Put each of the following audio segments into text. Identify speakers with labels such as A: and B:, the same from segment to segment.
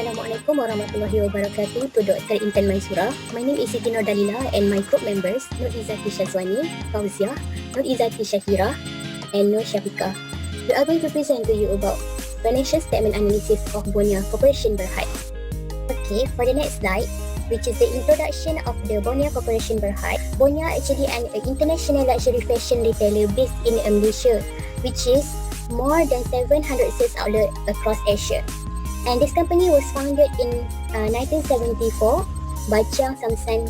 A: Assalamualaikum warahmatullahi wabarakatuh to Dr. Intan Mansura. My name is Siti Nordalila and my group members Nur Izzati Shazwani, Fauziah, Nur Izzati Shakira and Nur Syafiqah. We are going to present to you about financial statement analysis of Bonia Corporation Berhad. Okay, for the next slide, which is the introduction of the Bonia Corporation Berhad. Bonia actually an international luxury fashion retailer based in Malaysia, which is more than 700 sales outlets across Asia. And this company was founded in 1974 by Chiang Samsan,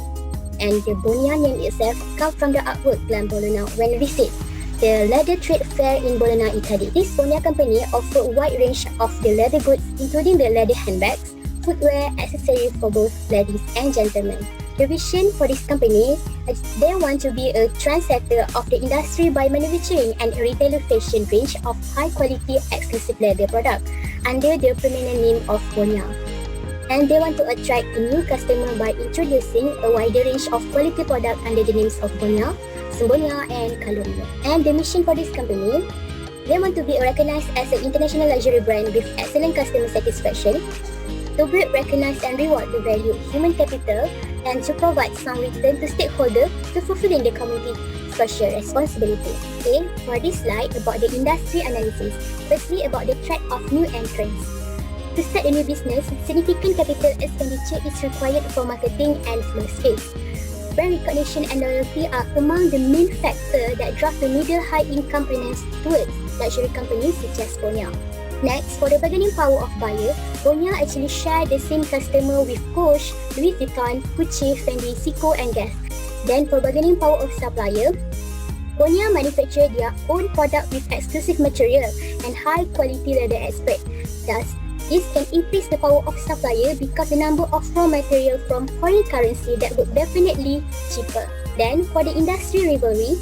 A: and the Bonia name itself comes from the artwork Glam Bologna when visit the leather trade fair in Bologna, Italy. This Bonia company offer a wide range of the leather goods, including the leather handbags, footwear, accessories for both ladies and gentlemen. The vision for this company is they want to be a trendsetter of the industry by manufacturing and retailer fashion range of high-quality exclusive leather products under the permanent name of Bonia. And they want to attract a new customer by introducing a wider range of quality products under the names of Bonia, Sembonia and Caloria. And the mission for this company, they want to be recognized as an international luxury brand with excellent customer satisfaction, to build, recognize and reward the value human capital, and to provide some return to stakeholders to fulfilling the community social responsibility. Okay, for this slide about the industry analysis, firstly about the track of new entrants. To start a new business, significant capital expenditure is required for marketing and floor space. Brand recognition and loyalty are among the main factors that drive the middle-high income earners towards luxury companies such as Bonia. Next, for the bargaining power of buyer, Bonia actually share the same customer with Coach, Louis Vuitton, Gucci, Fendi, Seiko and Guess. Then for bargaining power of supplier, Bonia manufacture their own product with exclusive material and high quality leather aspect. Thus, this can increase the power of supplier because the number of raw material from foreign currency that would definitely cheaper. Then for the industry rivalry,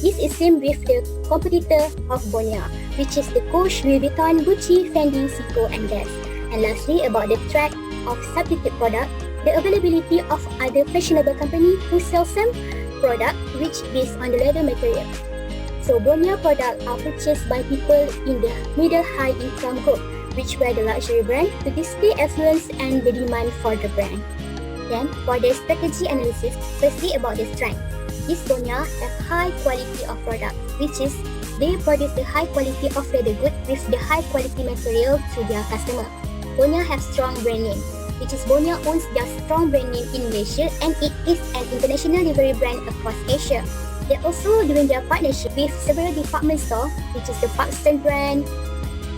A: this is same with the competitor of Bonia, which is the Coach, Louis Vuitton, Gucci, Fendi, Seiko and Guess. And lastly, about the track of substitute product, the availability of other fashionable company who sell some product which based on the leather material. So Bonia products are purchased by people in the middle-high income group, which wear the luxury brand to display affluence and the demand for the brand. Then for the strategy analysis, firstly about the strength. This Bonia have high quality of product, which is they produce the high quality of leather good with the high quality material to their customer. Bonia have strong brand name, which is Bonia owns their strong brand name in Malaysia and it is an international livery brand across Asia. They're also doing their partnership with several department stores, which is the Parkston brand,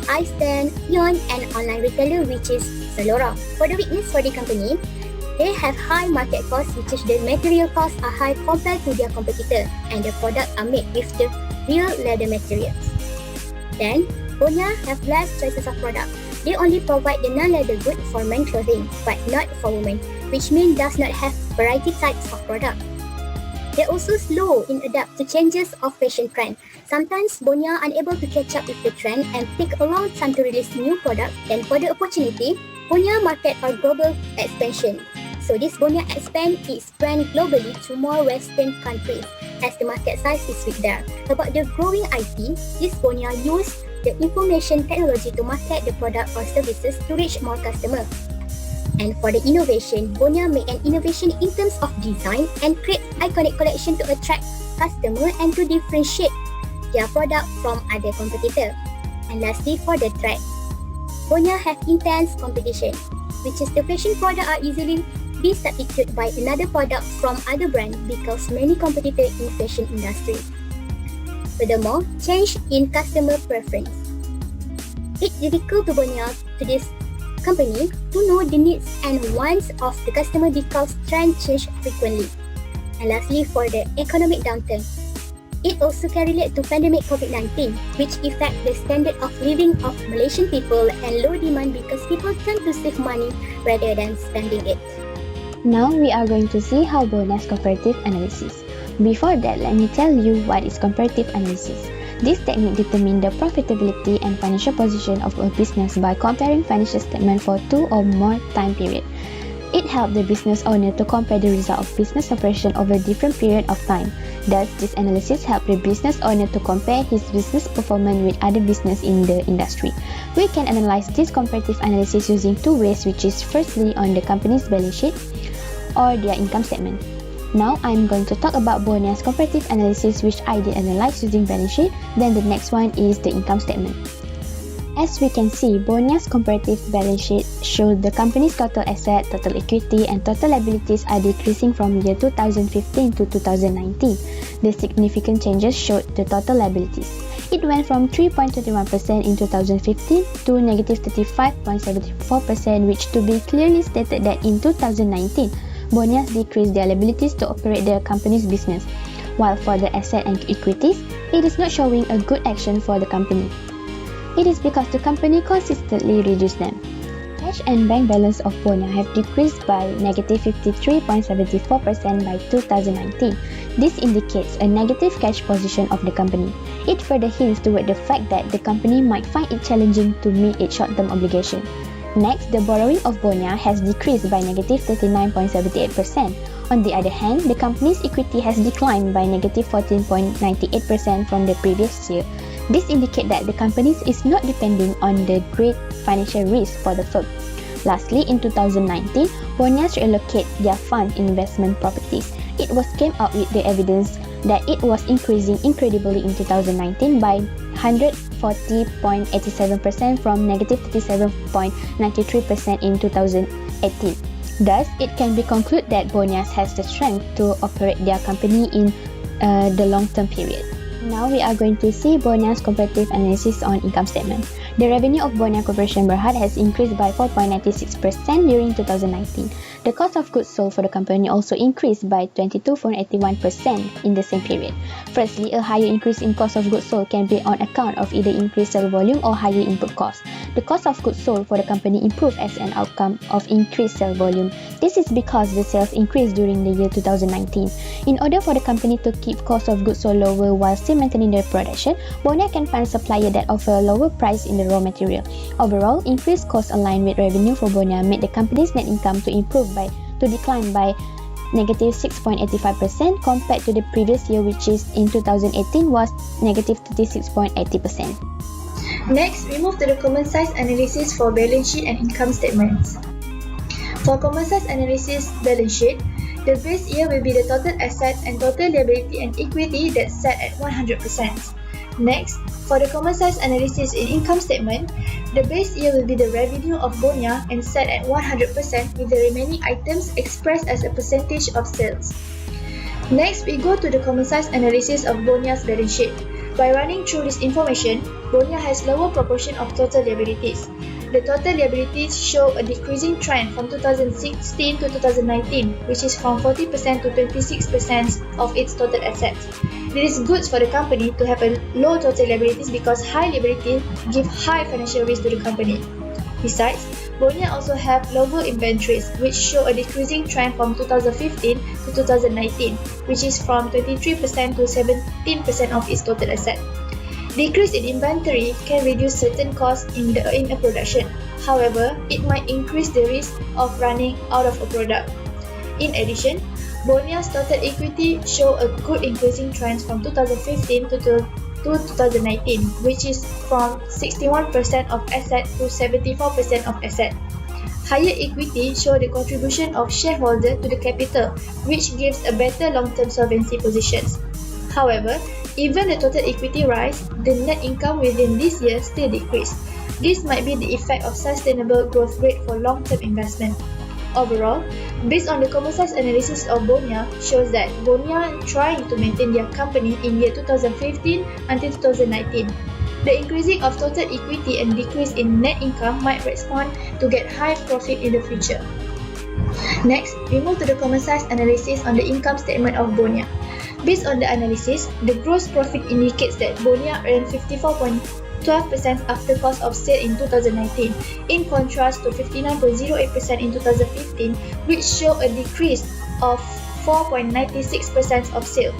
A: iStan, Ion and online retailer which is Zalora. For the weakness for the company, they have high market costs, which is the material costs are high compared to their competitor and the products are made with the real leather materials. Then, Bonia have less choices of product. They only provide the non-leather good for men clothing, but not for women, which means does not have variety types of product. They're also slow in adapt to changes of fashion trend. Sometimes Bonia are unable to catch up with the trend and take a long time to release new product. Then for the opportunity, Bonia market for global expansion. So this Bonia expand its brand globally to more Western countries as the market size is big there. About the growing IT, this Bonia use the information technology to market the product or services to reach more customers. And for the innovation, Bonia make an innovation in terms of design and create iconic collection to attract customers and to differentiate their product from other competitors. And lastly, for the threat, Bonia have intense competition, which is the fashion product are easily be substituted by another product from other brand because many competitors in fashion industry. Furthermore, change in customer preference. It's difficult to Bonia to this company to know the needs and wants of the customer because trends change frequently. And lastly, for the economic downturn, it also can relate to pandemic COVID-19, which affect the standard of living of Malaysian people and low demand because people tend to save money rather than spending it.
B: Now we are going to see how Bonia's comparative analysis. Before that, let me tell you what is comparative analysis. This technique determines the profitability and financial position of a business by comparing financial statements for two or more time periods. It helps the business owner to compare the result of business operation over a different period of time. Thus, this analysis helps the business owner to compare his business performance with other business in the industry. We can analyze this comparative analysis using two ways, which is firstly on the company's balance sheet or their income statement. Now, I'm going to talk about Bonia's comparative analysis, which I did analyze using balance sheet. Then the next one is the income statement. As we can see, Bonia's comparative balance sheet shows the company's total asset, total equity, and total liabilities are decreasing from year 2015 to 2019. The significant changes showed the total liabilities. It went from 3.21% in 2015 to negative 35.74%, which to be clearly stated that in 2019, Bonia's decreased their liabilities to operate their company's business, while for the asset and equities, it is not showing a good action for the company. It is because the company consistently reduced them. Cash and bank balance of Bonia have decreased by negative 53.74% by 2019. This indicates a negative cash position of the company. It further hints toward the fact that the company might find it challenging to meet its short-term obligation. Next, the borrowing of Bonia has decreased by negative 39.78%. On the other hand, the company's equity has declined by negative 14.98% from the previous year. This indicates that the company is not depending on the great financial risk for the firm. Lastly, in 2019, Bonia reallocate their fund investment properties. It was came out with the evidence that it was increasing incredibly in 2019 by 140.87% from negative 37.93% in 2018. Thus, it can be concluded that Bonia has the strength to operate their company in the long-term period. Now we are going to see Bonia's comparative analysis on income statement. The revenue of Bonia Corporation Berhad has increased by 4.96% during 2019. The cost of goods sold for the company also increased by 22.81% in the same period. Firstly, a higher increase in cost of goods sold can be on account of either increased sales volume or higher input costs. The cost of goods sold for the company improved as an outcome of increased sales volume. This is because the sales increased during the year 2019. In order for the company to keep cost of goods sold lower while still maintaining their production, Bonia can find suppliers that offer a lower price in the raw material. Overall, increased costs aligned with revenue for Bonia made the company's net income to decline by negative 6.85% compared to the previous year, which is in 2018 was negative 36.80%.
C: Next, we move to the common size analysis for balance sheet and income statements. For common size analysis balance sheet, the base year will be the total assets and total liability and equity that's set at 100%. Next, for the common size analysis in income statement, the base year will be the revenue of Bonia and set at 100% with the remaining items expressed as a percentage of sales. Next, we go to the common size analysis of Bonia's balance sheet. By running through this information, Bonia has lower proportion of total liabilities. The total liabilities show a decreasing trend from 2016 to 2019, which is from 40% to 26% of its total assets. It is good for the company to have a low total liabilities because high liabilities give high financial risk to the company. Besides, Bonia also have lower inventories, which show a decreasing trend from 2015 to 2019, which is from 23% to 17% of its total asset. Decrease in inventory can reduce certain costs in a production. However, it might increase the risk of running out of a product. In addition, Bonia's total equity show a good increasing trend from 2015 to 2019, which is from 61% of asset to 74% of asset. Higher equity show the contribution of shareholder to the capital, which gives a better long-term solvency positions. However, even the total equity rise, the net income within this year still decreased. This might be the effect of sustainable growth rate for long-term investment. Overall, based on the common size analysis of Bonia, shows that Bonia trying to maintain their company in year 2015 until 2019. The increasing of total equity and decrease in net income might respond to get high profit in the future. Next, we move to the common size analysis on the income statement of Bonia. Based on the analysis, the gross profit indicates that Bonia earned 54.12% after cost of sale in 2019, in contrast to 59.08% in 2015, which show a decrease of 4.96% of sale.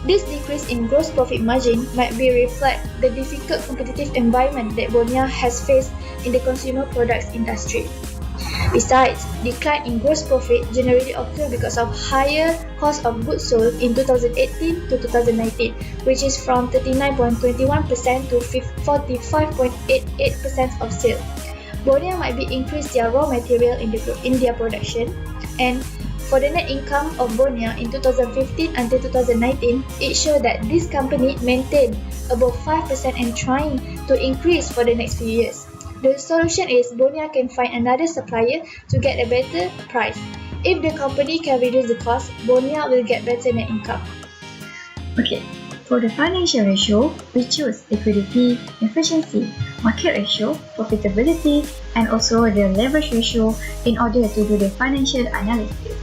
C: This decrease in gross profit margin might be reflect the difficult competitive environment that Bonia has faced in the consumer products industry. Besides, decline in gross profit generally occur because of higher cost of goods sold in 2018 to 2019, which is from 39.21% to 45.88% of sales. Bonia might be increased their raw material in their production, and for the net income of Bonia in 2015 until 2019, it showed that this company maintained above 5% and trying to increase for the next few years. The solution is Bonia can find another supplier to get a better price. If the company can reduce the cost, Bonia will get better net income.
D: Okay, for the financial ratio, we choose liquidity, efficiency, market ratio, profitability, and also the leverage ratio in order to do the financial analysis.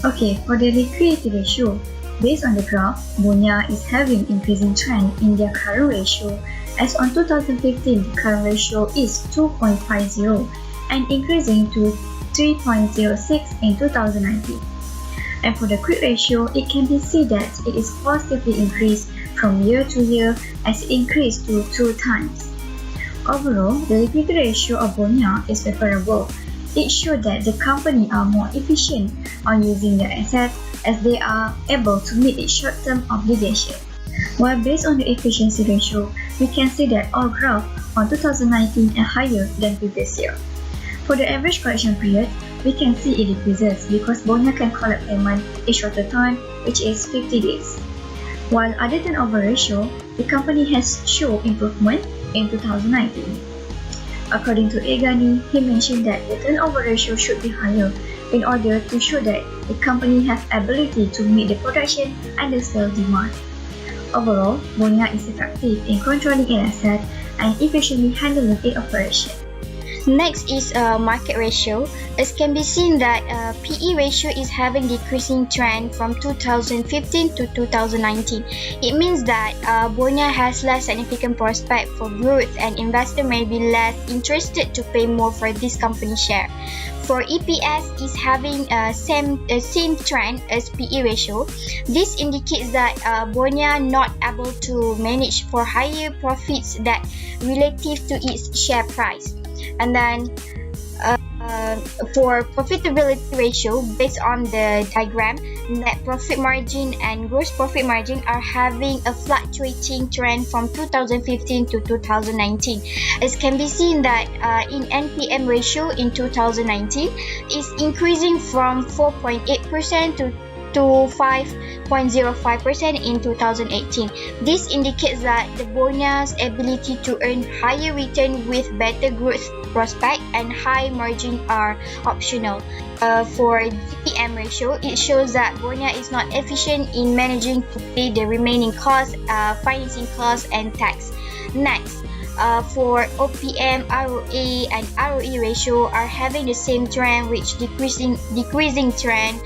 D: Okay, for the liquidity ratio, based on the graph, Bonia is having increasing trend in their current ratio. As on 2015, the current ratio is 2.50 and increasing to 3.06 in 2019. And for the quick ratio, it can be seen that it is positively increased from year to year as it increased to 2 times. Overall, the liquidity ratio of Bonia is favorable. It shows that the company are more efficient on using their assets as they are able to meet its short-term obligations. While based on the efficiency ratio, we can see that all graphs on 2019 are higher than previous year. For the average collection period, we can see it decreases because Bonia can collect payment in shorter time, which is 50 days. While other turnover ratio, the company has shown improvement in 2019. According to Egani, he mentioned that the turnover ratio should be higher in order to show that the company has ability to meet the production and the sales demand. Overall, Bonia is effective in controlling its asset and efficiently handling its operation.
E: Next is market ratio. As can be seen that PE ratio is having decreasing trend from 2015 to 2019. It means that Bonia has less significant prospect for growth and investor may be less interested to pay more for this company share. For EPS is having same trend as PE ratio. This indicates that Bonia not able to manage for higher profits that relative to its share price. And then for profitability ratio, based on the diagram, net profit margin and gross profit margin are having a fluctuating trend from 2015 to 2019. As can be seen that in NPM ratio in 2019 is increasing from 4.8% to 5.05% in 2018. This indicates that the Bonia's ability to earn higher return with better growth prospect and high margin are optional. For DPM ratio, it shows that Bonia is not efficient in managing to pay the remaining costs, financing costs, and tax. Next, for OPM, ROA, and ROE ratio are having the same trend, which decreasing trend,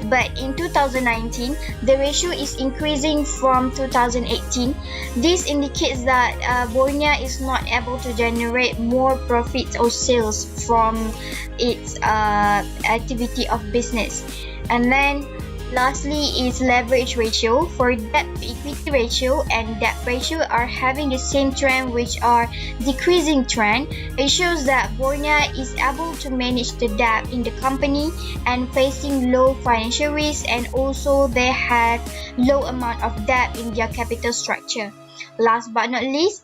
E: but in 2019 the ratio is increasing from 2018. This indicates that Bonia is not able to generate more profits or sales from its activity of business. And then lastly is leverage ratio. For debt to equity ratio and debt ratio are having the same trend, which are decreasing trend. It shows that Bonia is able to manage the debt in the company and facing low financial risk, and also they have low amount of debt in their capital structure. Last but not least,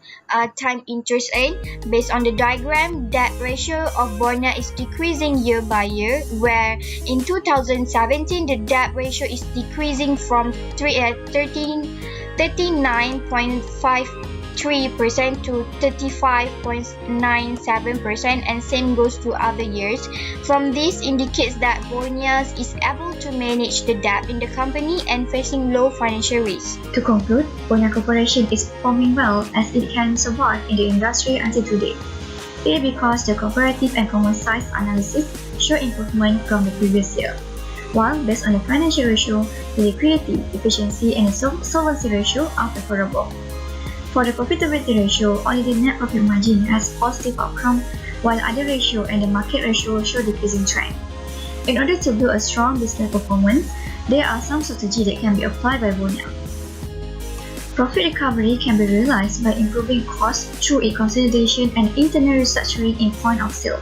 E: time interest rate. Based on the diagram, debt ratio of Bonia is decreasing year by year, where in 2017 the debt ratio is decreasing from 39.53% to 35.97%, and same goes to other years. From this indicates that Bonia is able to manage the debt in the company and facing low financial risk.
D: To conclude, Bonia Corporation is performing well as it can survive in the industry until today. It is because the comparative and common size analysis show improvement from the previous year. While based on the financial ratio, the liquidity, efficiency, and the solvency ratio are favorable. For the profitability ratio, only the net profit margin has positive outcome, while other ratio and the market ratio show decreasing trend. In order to build a strong business performance, there are some strategies that can be applied by Bonia. Profit recovery can be realized by improving costs through a consolidation and internal restructuring in point of sale.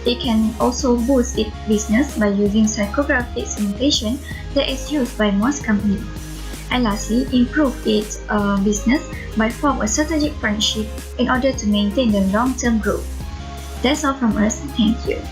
D: It can also boost its business by using psychographic segmentation that is used by most companies. And lastly, improve its business by form a strategic partnership in order to maintain the long-term growth. That's all from us. Thank you.